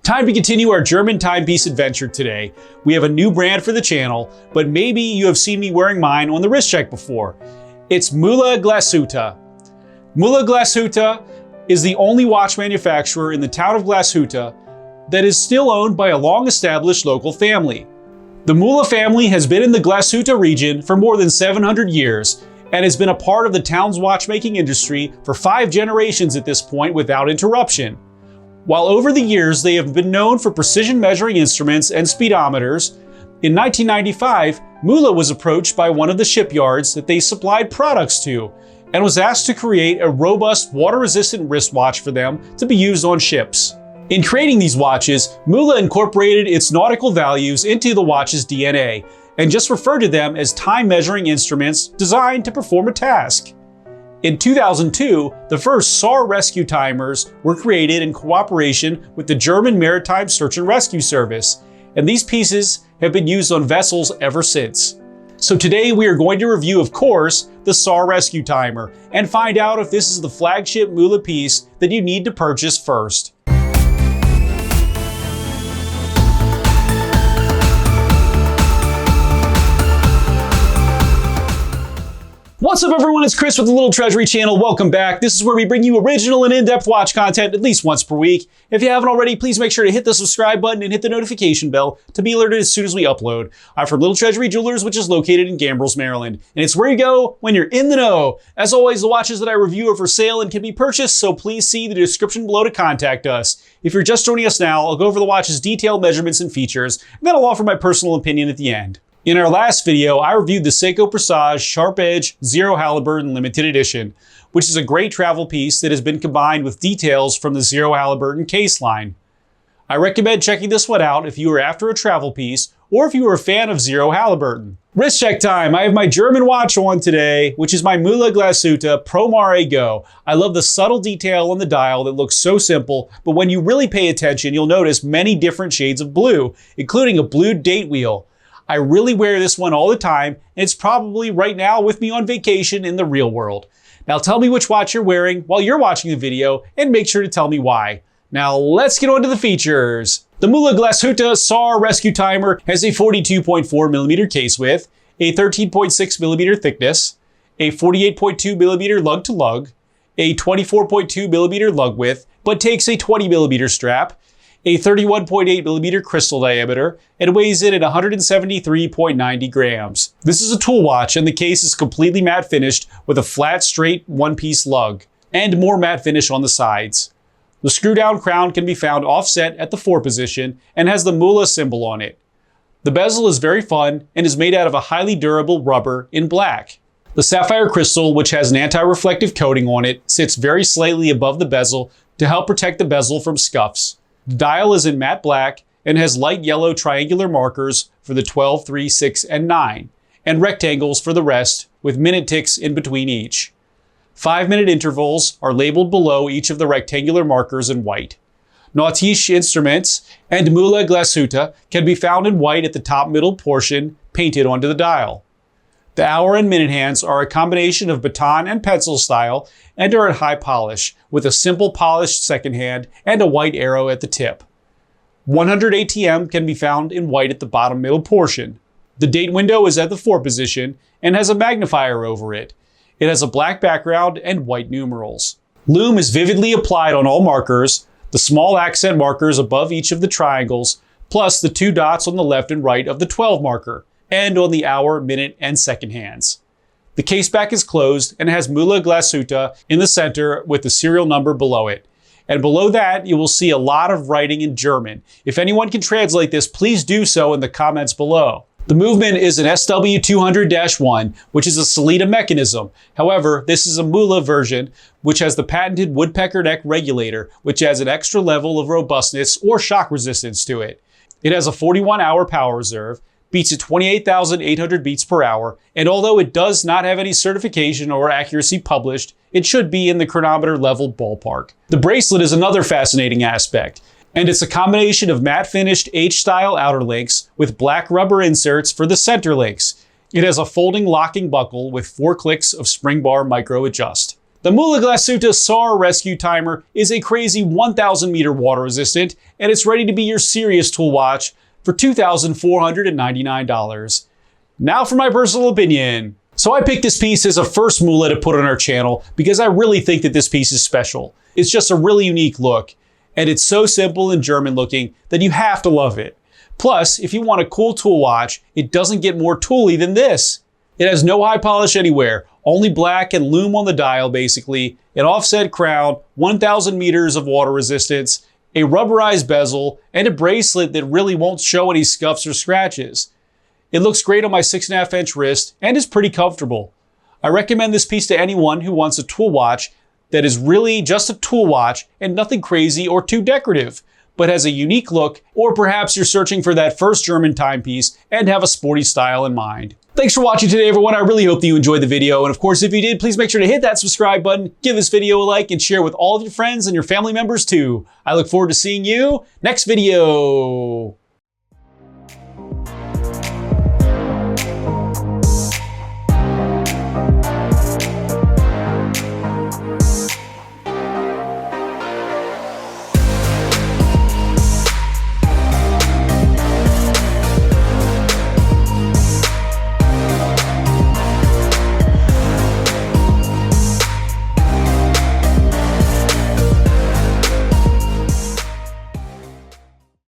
Time to continue our German timepiece adventure today. We have a new brand for the channel, but maybe you have seen me wearing mine on the wrist check before. It's Muhle Glashutte. Muhle Glashutte is the only watch manufacturer in the town of Glashutte that is still owned by a long-established local family. The Mühle family has been in the Glashutte region for more than 700 years and has been a part of the town's watchmaking industry for 5 generations at this point without interruption. While over the years they have been known for precision measuring instruments and speedometers, in 1995, Mühle was approached by one of the shipyards that they supplied products to and was asked to create a robust water-resistant wristwatch for them to be used on ships. In creating these watches, Mühle incorporated its nautical values into the watch's DNA and just referred to them as time-measuring instruments designed to perform a task. In 2002, the first S.A.R. rescue timers were created in cooperation with the German Maritime Search and Rescue Service, and these pieces have been used on vessels ever since. So today we are going to review, of course, the S.A.R. rescue timer and find out if this is the flagship Mühle piece that you need to purchase first. What's up everyone, it's Chris with the Little Treasury channel. Welcome back. This is where we bring you original and in-depth watch content at least once per week. If you haven't already, please make sure to hit the subscribe button and hit the notification bell to be alerted as soon as we upload. I'm from Little Treasury Jewelers, which is located in Gambrills, Maryland. And it's where you go when you're in the know. As always, the watches that I review are for sale and can be purchased, so please see the description below to contact us. If you're just joining us now, I'll go over the watch's detailed measurements and features, and then I'll offer my personal opinion at the end. In our last video, I reviewed the Seiko Presage Sharp Edge Zero Halliburton Limited Edition, which is a great travel piece that has been combined with details from the Zero Halliburton case line. I recommend checking this one out if you are after a travel piece or if you are a fan of Zero Halliburton. Wrist check time. I have my German watch on today, which is my Mühle Glashutte Pro Mare Go. I love the subtle detail on the dial that looks so simple, but when you really pay attention, you'll notice many different shades of blue, including a blue date wheel. I really wear this one all the time, and it's probably right now with me on vacation in the real world. Now tell me which watch you're wearing while you're watching the video, and make sure to tell me why. Now let's get on to the features. The Mühle Glashutte S.A.R. Rescue Timer has a 42.4mm case width, a 13.6mm thickness, a 48.2mm lug-to-lug, a 24.2mm lug width, but takes a 20mm strap, a 31.8mm crystal diameter, and weighs in at 173.90 grams. This is a tool watch and the case is completely matte finished with a flat, straight, one-piece lug, and more matte finish on the sides. The screw-down crown can be found offset at the 4 position and has the Mühle symbol on it. The bezel is very fun and is made out of a highly durable rubber in black. The sapphire crystal, which has an anti-reflective coating on it, sits very slightly above the bezel to help protect the bezel from scuffs. The dial is in matte black and has light yellow triangular markers for the 12, 3, 6, and 9, and rectangles for the rest with minute ticks in between each. 5-minute intervals are labeled below each of the rectangular markers in white. Nautical instruments and Mühle Glashutte can be found in white at the top middle portion painted onto the dial. The hour and minute hands are a combination of baton and pencil style and are at high polish, with a simple polished second hand and a white arrow at the tip. 100 ATM can be found in white at the bottom middle portion. The date window is at the 4 position and has a magnifier over it. It has a black background and white numerals. Lume is vividly applied on all markers, the small accent markers above each of the triangles, plus the 2 dots on the left and right of the 12 marker, and on the hour, minute, and second hands. The case back is closed and has Mühle Glashutte in the center with the serial number below it. And below that, you will see a lot of writing in German. If anyone can translate this, please do so in the comments below. The movement is an SW200-1, which is a Sellita mechanism. However, this is a Mühle version, which has the patented Woodpecker neck regulator, which adds an extra level of robustness or shock resistance to it. It has a 41-hour power reserve, beats at 28,800 beats per hour, and although it does not have any certification or accuracy published, it should be in the chronometer level ballpark. The bracelet is another fascinating aspect, and it's a combination of matte finished H-style outer links with black rubber inserts for the center links. It has a folding locking buckle with 4 clicks of spring bar micro adjust. The Muhle Glashutte S.A.R. rescue timer is a crazy 1,000 meter water resistant, and it's ready to be your serious tool watch for $2,499. Now for my personal opinion. So I picked this piece as a first Muhle to put on our channel because I really think that this piece is special. It's just a really unique look, and it's so simple and German looking that you have to love it. Plus, if you want a cool tool watch, it doesn't get more tooly than this. It has no high polish anywhere, only black and loom on the dial basically, an offset crown, 1,000 meters of water resistance, a rubberized bezel, and a bracelet that really won't show any scuffs or scratches. It looks great on my 6.5 inch wrist and is pretty comfortable. I recommend this piece to anyone who wants a tool watch that is really just a tool watch and nothing crazy or too decorative, but has a unique look, or perhaps you're searching for that first German timepiece and have a sporty style in mind. Thanks for watching today, everyone. I really hope that you enjoyed the video. And of course, if you did, please make sure to hit that subscribe button, give this video a like, and share with all of your friends and your family members too. I look forward to seeing you next video.